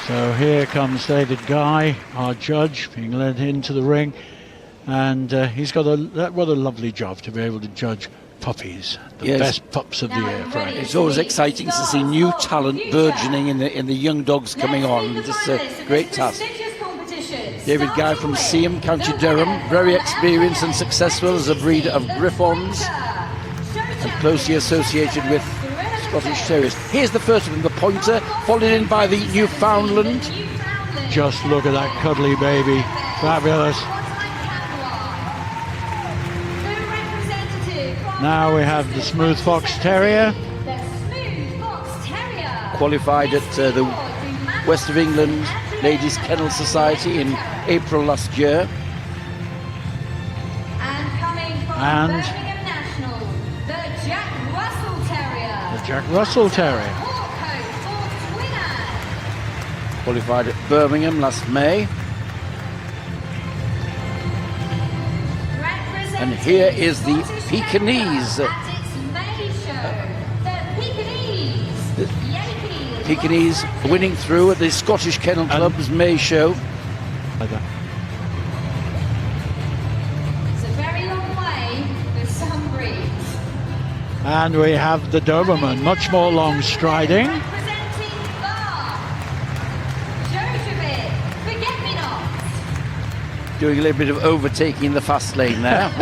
So here comes David Guy, our judge, being led into the ring, and he's got what a lovely job to be able to judge puppies, the best pups of the year, Frank. It's always exciting to see new talent burgeoning in the young dogs coming on. It's a great task. David Guy from Seaham, County Durham, very experienced and successful as a breeder of Griffons and closely associated with Scottish Terriers. Here's the first of them, the Pointer, followed in by the Newfoundland. Just look at that cuddly baby, fabulous. Now we have the Smooth Fox Terrier, qualified at the West of England Ladies Kennel Society in April last year. And the Jack Russell Terrier, qualified at Birmingham last May. And here is the Pekingese. Pekingese winning through at the Scottish Kennel Club's May show. It's a very long way for some breeds. And we have the Doberman, much more long striding. Doing a little bit of overtaking the fast lane there.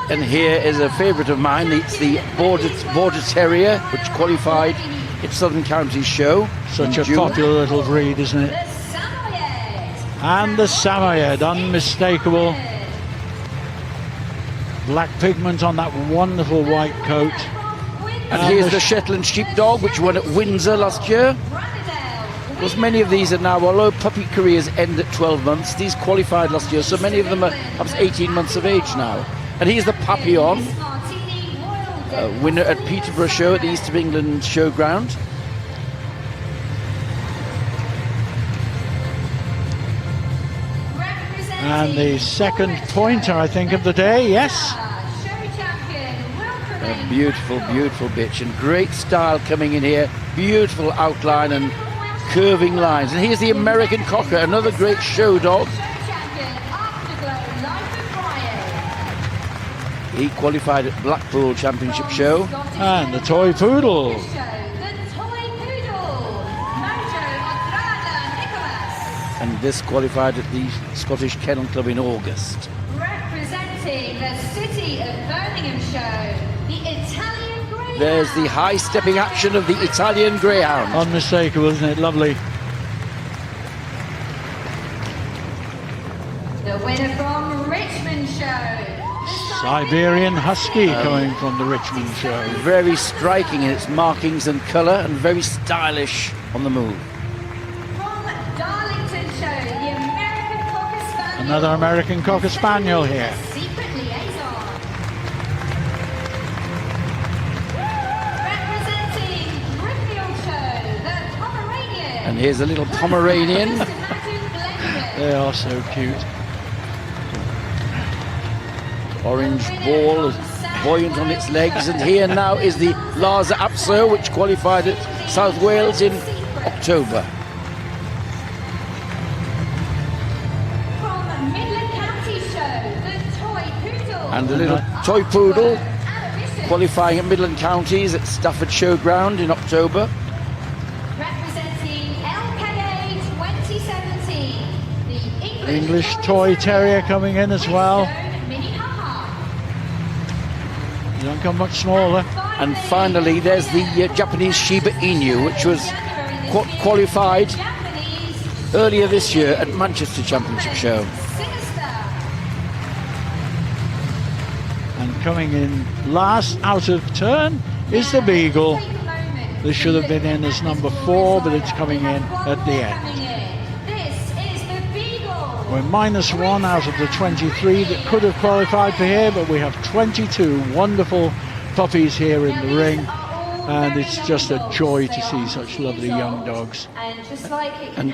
And here is a favourite of mine. It's the Border Terrier, which qualified at Southern Counties show. Such a popular little breed, isn't it? And the Samoyed, unmistakable. Black pigment on that wonderful white coat. And here's the Shetland Sheepdog, which won at Windsor last year. Because many of these are now, although puppy careers end at 12 months, these qualified last year, so many of them are perhaps 18 months of age now. And here's the Papillon, winner at Peterborough show at the East of England Showground. And the second pointer, I think, of the day, yes. A beautiful, beautiful bitch, and great style coming in here. Beautiful outline and curving lines. And here's the American Cocker, another great show dog. He qualified at Blackpool Championship show. And the Toy Poodle. And this qualified at the Scottish Kennel Club in August. Representing the City of Birmingham show, the Italian Greyhound. There's the high-stepping action of the Italian Greyhound. Unmistakable, isn't it? Lovely. The winner from Richmond show. Siberian Husky coming from the Richmond show. Very striking in its markings and colour, and very stylish on the move. From Darlington show, the American Cocker Spaniel. Another American Cocker Spaniel here. Secret liaison. Representing Brimfield show, the Pomeranian. And here's a little Pomeranian. They are so cute. Orange ball, buoyant on its legs. And here now is the Lhasa Apso, which qualified at South Wales in October. From Midland County show, the Toy Poodle. And a little Toy Poodle qualifying at Midland Counties at Stafford Showground in October. Representing LKA 2017, the English Toy Terrier coming in as well. You don't come much smaller. And finally, there's the Japanese Shiba Inu, which was qualified earlier this year at Manchester Championship show. And coming in last out of turn is the Beagle. This should have been in as number 4, but it's coming in at the end. We're -1 out of the 23 that could have qualified for here, but we have 22 wonderful puppies here in the ring, and it's just a joy to see such lovely young dogs. And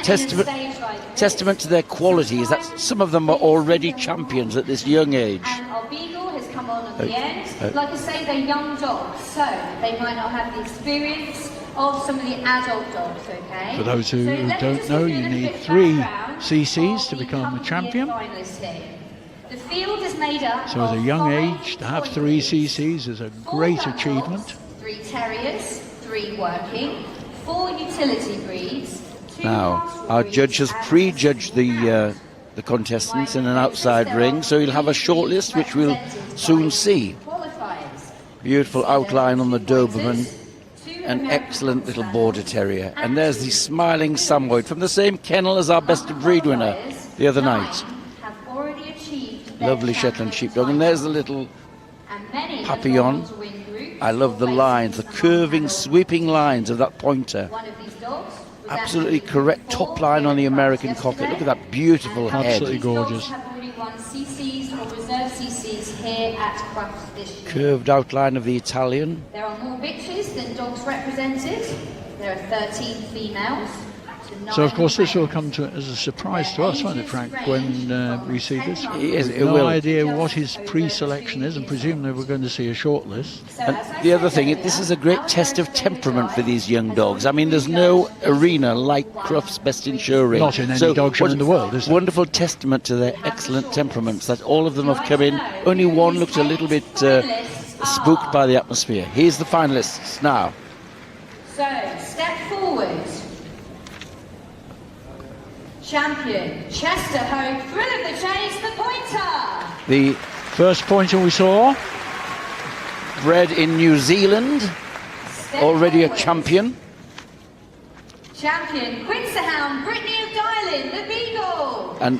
testament to their quality is that some of them are already champions at this young age. Our Beagle has come on at the end. Like I say, they're young dogs, so they might not have the experience of some of the adult dogs, okay? For those who So let me don't just know, give you a need little bit 3 background CCs of to the become a couple of champion. finalists here. The field is made up So at a of young 5 age, to have toy 3 breeds, CCs is a 4 great pug dogs, achievement. 3 terriers, 3 working, 4 utility breeds, 2 Now, Pastel our breeds, judge has and prejudged the contestants in an outside ring, so he'll have a shortlist which we'll soon see. qualifiers. Beautiful outline on the Doberman, Two an American excellent little Cocker border terrier. And there's the smiling Samoyed from the same kennel as our best of breed winner the other night. have already achieved their Lovely Shetland sheepdog. And there's the little and many Papillon. have gone on to win groups I love the or lines, the places curving, among sweeping lines of that pointer. adults. One of these dogs was Absolutely actually correct fourth top line on the here at American Crufts cocker. Look at yesterday. that beautiful And Absolutely head. these dogs gorgeous. have already won CCs or reserve CCs here at Crufts this year. Curved outline of the Italian. There are more bitches than dogs represented. There are 13 females. to So of 9 course this will males. come as a surprise to us, won't it, Frank, when we see this? Yes, it No will. idea what his pre-selection is, and presumably we're going to see a shortlist. So And as I the other said thing, earlier, this is a great our test of first Daily temperament for Drive these young has dogs. I already mean, there's been no judged arena like Crufts' Best in Show Ring. Not in any dog show what- in the world, is there? Wonderful testament to their excellent temperaments, that all of them have come in. Only one looked a little bit spooked by the atmosphere. Here's the finalists now. So, step forward. Champion, Chester Hope, thrill of the chase, the pointer. The First pointer we saw, bred in New Zealand, Step already a forward. champion. Champion, Quincerhound, Brittany of Dylan, the Beagle. And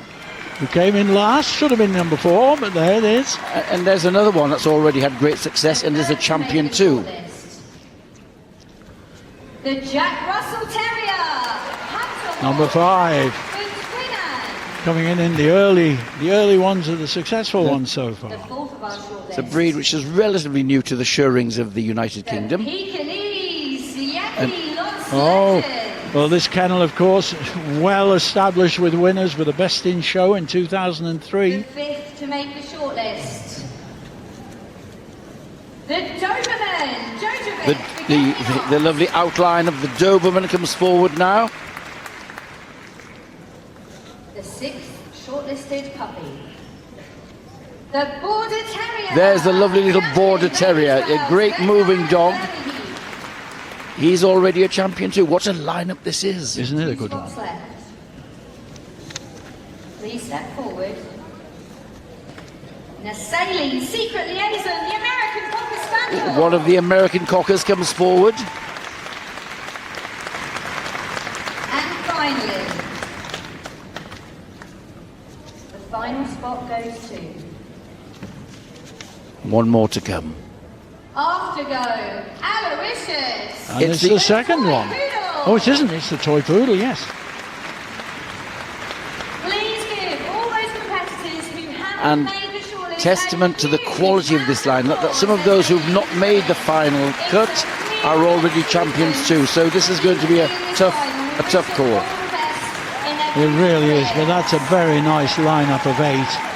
who came in last, should have been number 4, but there it is. and there's another one that's already had great success and is a champion too. The Jack Russell Terrier. Hunter Number 5, the Twinner. coming in the early ones are the successful ones so far. The fourth of our shortlist. It's a breed which is relatively new to the show rings of the United The Kingdom. Pekingese, Yaki Lost Oh, Legend. well, this kennel, of course, well established with winners with the Best in Show in The 2003. fifth to make the shortlist. The Doberman, Jojovic. The lovely outline of the Doberman comes forward now. The sixth shortlisted puppy. The Border Terrier. There's the lovely little Border Terrier, a great moving dog. He's already a champion too. What a lineup this is. Isn't it a good one? Spots left. Please step forward. And a sailing secret liaison, the American Cocker Spaniel. One of the American cockers comes forward. And finally, the final spot goes to One more to come. Aftergo, Aloysius. And It's it's the- the second one. Poodle. Oh, it isn't. It's the toy poodle, yes. Please give all those competitors who haven't And made the shortlist testament to the a huge quality of this round of lineup, that some of applause. those who've not made the final cut are already champions too. So this is going to be a tough call. It really is, but that's a very nice lineup of 8.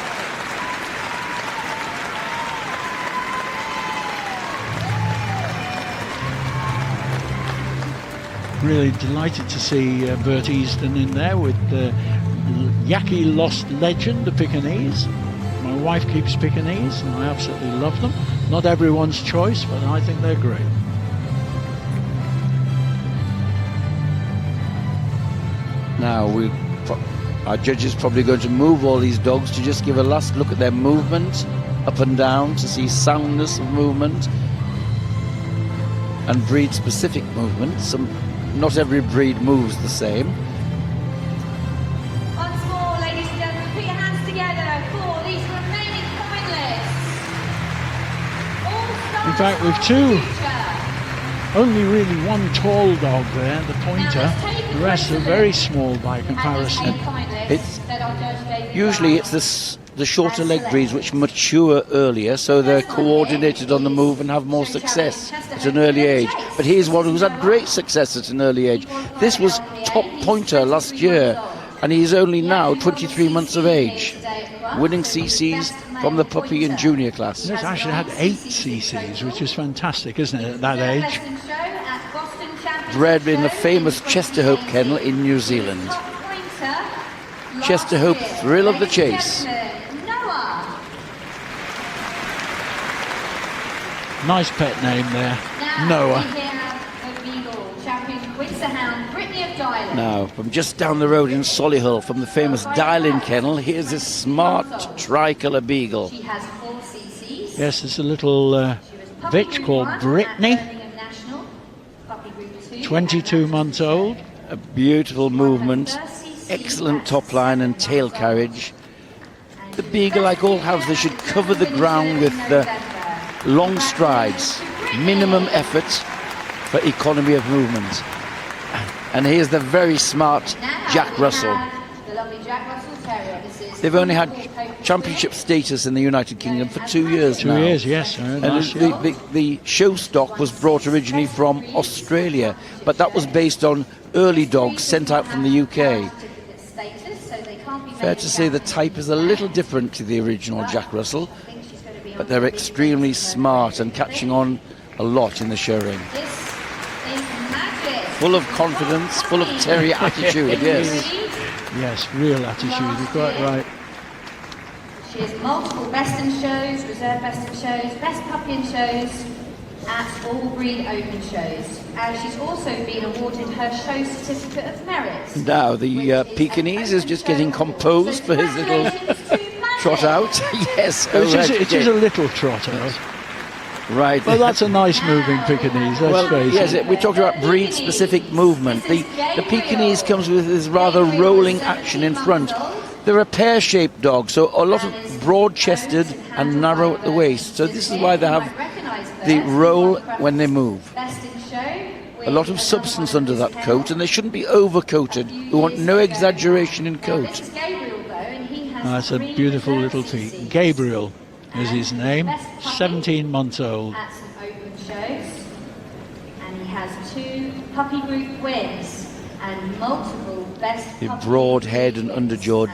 Really delighted to see Bert Easton in there with Yaki Lost Legend, the Pekingese. My wife keeps Pekingese and I absolutely love them. Not everyone's choice, but I think they're great. Now our judge is probably going to move all these dogs to just give a last look at their movement up and down to see soundness of movement and breed specific movement. Not every breed moves the same. Once more, ladies and gentlemen, put your hands together for these remaining finalists. In fact, with 2, only really one tall dog there, the pointer. The rest are very small by comparison. It's usually it's the shorter leg breeds which mature earlier, so they're coordinated on the move and have more success at an early age. But here's one who's had great success at an early age. This was top pointer last year, and he's only now 23 months of age, winning CCs from the puppy and junior class. He's actually had 8 CCs, which is fantastic, isn't it, at that age? bred in the famous Chesterhope Kennel in New Zealand. Chesterhope, thrill of the chase. Nice pet name there, Noah. Now, from just down the road in Solihull, from the famous Dial-In Kennel, here's this smart tricolour beagle. Yes, there's a little bitch called Brittany, 22 months old. A beautiful movement, excellent top line and tail carriage. The beagle, like all hounds, they should cover the ground with long strides, minimum effort for economy of movement. And here's the very smart Jack Russell. They've only had championship status in the United Kingdom for 2 years now. 2 years, yes. And the show stock was brought originally from Australia, but that was based on early dogs sent out from the UK. Fair to say the type is a little different to the original Jack Russell, but they're extremely smart and catching on a lot in the show ring. Full of confidence, full of terrier attitude, yes. Yes, real attitude, you're quite right. She has multiple best in shows, reserve best in shows, best puppy in shows, at all breed open shows. And she's also been awarded her show certificate of merit. Now the Pekingese is just getting composed for his little trot out. Yes, it is a little trot out. Right. Well, that's a nice moving Pekingese, let's face yes, it. we talked about breed-specific movement. The Pekingese comes with this rather rolling action in front. They're a pear-shaped dog, so a lot of broad-chested and narrow at the waist. So this is why they have the roll when they move. A lot of substance under that coat, and they shouldn't be over-coated. We want no exaggeration in coat. That's a beautiful little peak. Gabriel is his name, 17 months old. At some open shows, and he has 2 puppy group wins and multiple best. The broad head and underjaw,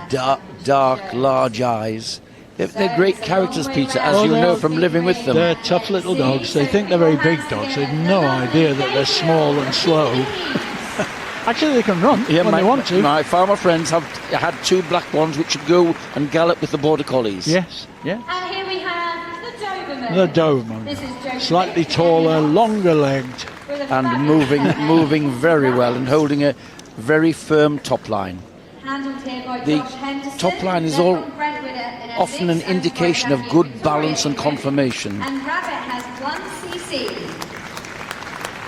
dark, large eyes. They're great characters, Peter, as you know from living with them. They're tough little dogs. They think they're very big dogs. They have no idea that they're small and slow. Actually, they can run when they want to. My farmer friends have had 2 black ones which should go and gallop with the border collies. Yes, yeah. And here we have the Doberman. The Doberman. Slightly taller, longer legged. And moving very well and holding a very firm top line. The top line is often an indication of good balance and conformation. And Rabbit has 1cc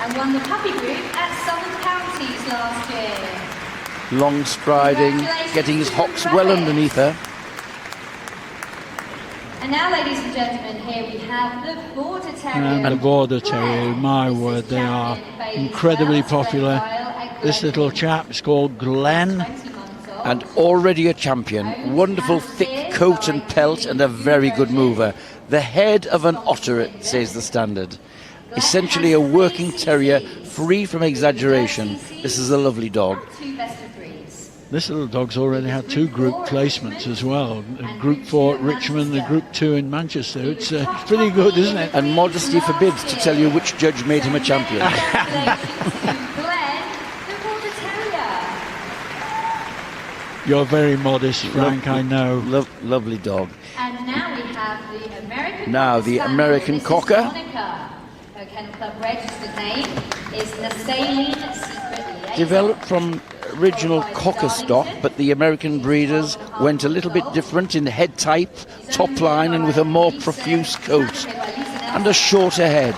and won the puppy group at Southern Counties last year. Long striding, getting his hocks well underneath her. And now, ladies and gentlemen, here we have the Border Terrier. And the Border Terrier, my word, they are incredibly popular. This little chap is called Glenn. And already a champion. Wonderful thick coat and pelt and a very good mover. The head of an otter, it says the standard. Essentially a working terrier, free from exaggeration. This is a lovely dog. This little dog's already had 2 group placements as well. A Group 4 at Richmond and a Group 2 in Manchester. It's pretty good, isn't it? And modesty forbids to tell you which judge made him a champion. You're very modest, Frank, I know. Lovely dog. And now we have the American Now the American Cocker. Her Kennel Club registered name is Nasaline Secret Liaison. Developed from original Cocker stock, but the American breeders went a little bit different in head type, top line, and with a more profuse coat and a shorter head.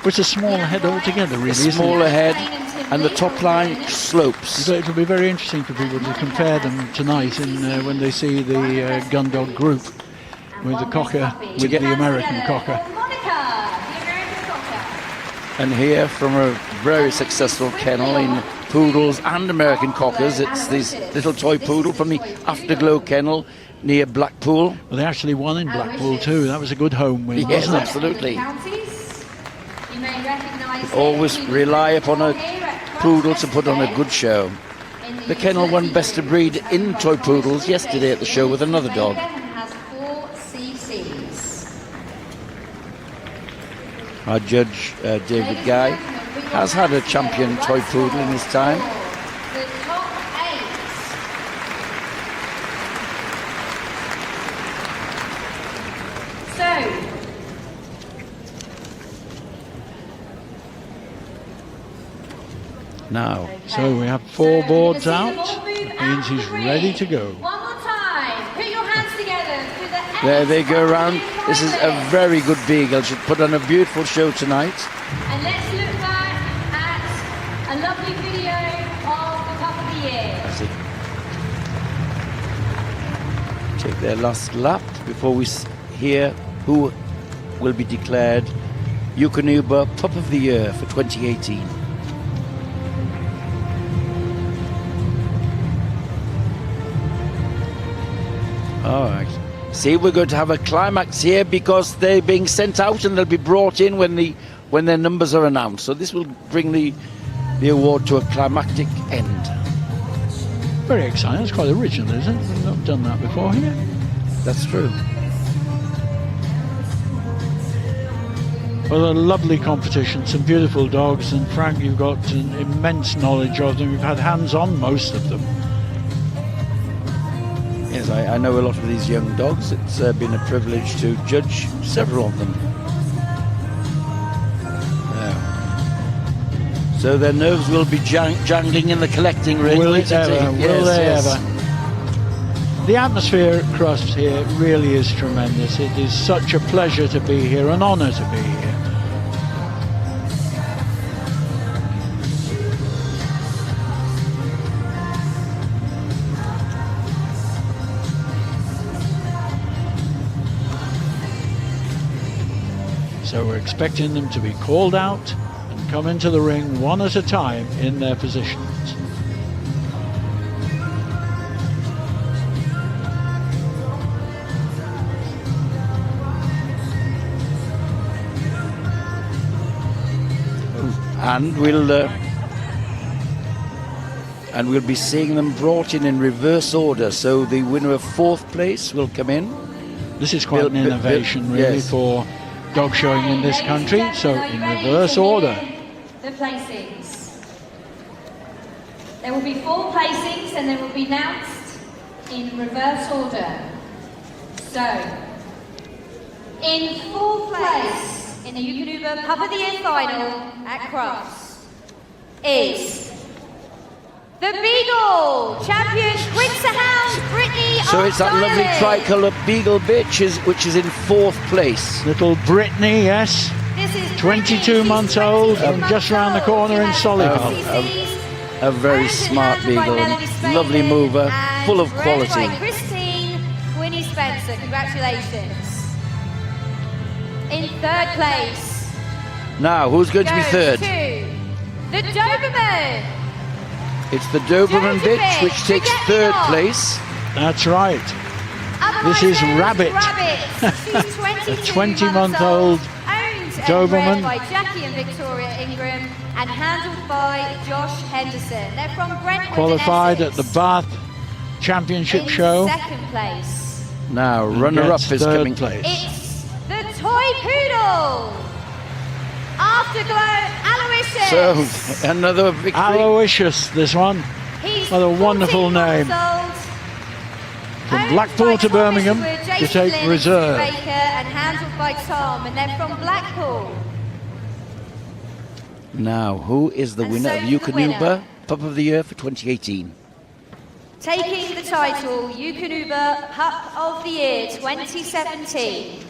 It's a smaller head altogether, really. A smaller head, and the top line slopes. So it'll be very interesting for people to compare them tonight when they see the gun dog group with the Cocker, with the American Cocker. And here, from a very successful kennel in poodles and American Cockers, it's this little toy poodle from the Afterglow kennel near Blackpool. Well, they actually won in Blackpool too. That was a good home win, yes, wasn't it? Absolutely. Always rely upon a poodle to put on a good show. The kennel won Best of Breed in toy poodles yesterday at the show with another dog. Our judge, David Guy. has had a champion toy poodle in his time. The top 8. So, Now, So we have 4 boards out. That means he's ready to go. one more time. Put your hands together for the there they go around. finalists. This is a very good beagle. Should put on a beautiful show tonight. And let's look back at a lovely video of the Pup of the Year. Take their last lap before we hear who will be declared Eukanuba Pup of the Year for 2018. All right. See, we're going to have a climax here because they're being sent out and they'll be brought in when their numbers are announced. So this will bring the award to a climactic end. Very exciting. It's quite original, isn't it? We've not done that before here. That's true. Well, a lovely competition, some beautiful dogs, and Frank, you've got an immense knowledge of them. You've had hands on most of them. Yes, I know a lot of these young dogs. It's been a privilege to judge several of them. Yeah. So their nerves will be jangling in the collecting ring. Will won't it ever? Will they ever? The atmosphere at Crufts here really is tremendous. It is such a pleasure to be here, an honour to be here. So we're expecting them to be called out and come into the ring one at a time in their positions. And we'll be seeing them brought in reverse order. So the winner of 4th place will come in. This is quite an innovation, really, yes. for dog showing in this country. So in reverse order. The placings. There will be 4 placings and they will be announced in reverse order. So, in 4th place in the Eukanuba Pup of the Year final at Crufts is the Beagle champion Quincy Hound Brittany. So it's that lovely tricolour Beagle bitch which is in 4th place. Little Brittany, yes. This is 22 months old and just round the corner in Solihull. A very smart beagle, lovely mover, full of quality. Christine Quinny Spencer, congratulations. In 3rd place. Now, who's going to be 3rd? The Doberman. It's the Doberman bitch which takes 3rd place. That's right. This is Rabbit. She's A 20-month-old Doberman. by Jackie and Victoria Ingram and handled by Josh Henderson. They're from Brentwood. Qualified at the Bath Championship show. 2nd place. Now, runner-up Gets is 3rd coming. place. It's the Toy Poodle. Afterglow Aloysius. So, another victory. Aloysius, this one. He's What a wonderful 14 months name. old. From Owned Blackpool by to Thomas Birmingham Wood, to Jason take Lynn, reserve. Baker, and handled by Tom, and they're from Blackpool. Now, who is the And winner so of for the Eukanuba winner. Pup of the Year for 2018? Taking the title Eukanuba Pup of the Year 2017.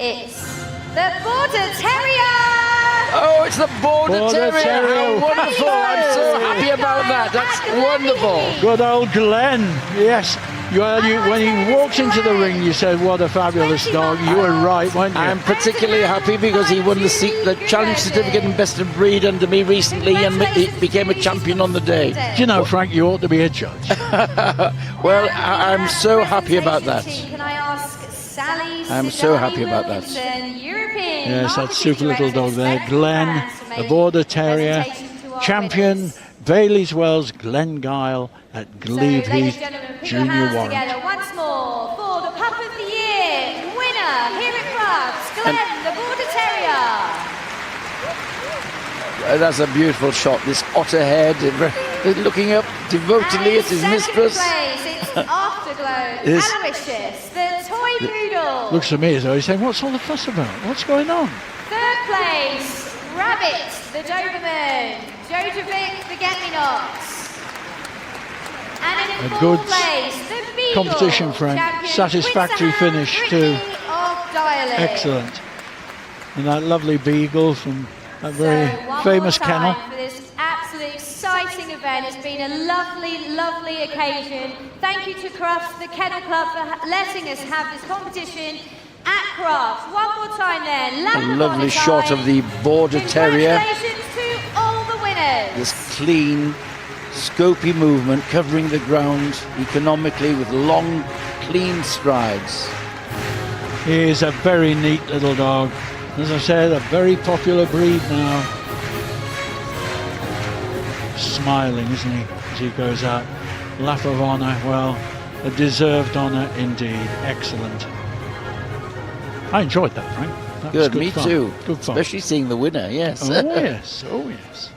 It's the Border Terrier. Oh, it's the Border Border Terrier. Terrier. How wonderful. I'm so happy about that. That's wonderful. Good old Glenn, yes. When he walked into the ring, you said, what a fabulous dog. You were right, weren't you? I'm particularly happy because he won the challenge certificate in best of breed under me recently and he became a champion on the day. Do you know, Frank, you ought to be a judge. Well, I'm so happy about that. Can I ask Sally I'm so happy about that. European Yes, that super little dog there. Marketing Glenn, Director, the to Border make Terrier, presentation to our champion winners. Bailey's Wells Glen Guile at Glebe So, ladies Heath and gentlemen, put your Junior hands Warrant. together once more for the Pup of the Year winner here at Crufts, Glenn, the Border Terrier. That's a beautiful shot. This otter head looking up devotedly at his mistress. Place, it's Afterglow, Yes. Aloysius, the toy poodle. Looks to me as though he's saying, what's all the fuss about? What's going on? Third place, Rabbit, the Doberman, Jojovic, the Get-Me-Nots. And in A fourth good place, the Beagle, competition friend. champion Satisfactory Quincy finish Brittany too. of Dialect. Excellent. And that lovely beagle from that very So, one famous more kennel. time for this absolutely exciting event. It's been a lovely, lovely occasion. Thank you to Crufts, the Kennel Club, for letting us have this competition at Crufts. One more time then. A lovely shot of the Border Terrier. Congratulations to all the winners. This clean, scopy movement, covering the ground economically with long, clean strides. He is a very neat little dog. As I said, a very popular breed now. Smiling, isn't he, as he goes out. Lap of honour, well, a deserved honour indeed. Excellent. I enjoyed that, Frank. That was Good, me fun. too. Good fun. Especially seeing the winner, yes. Oh yes, oh yes.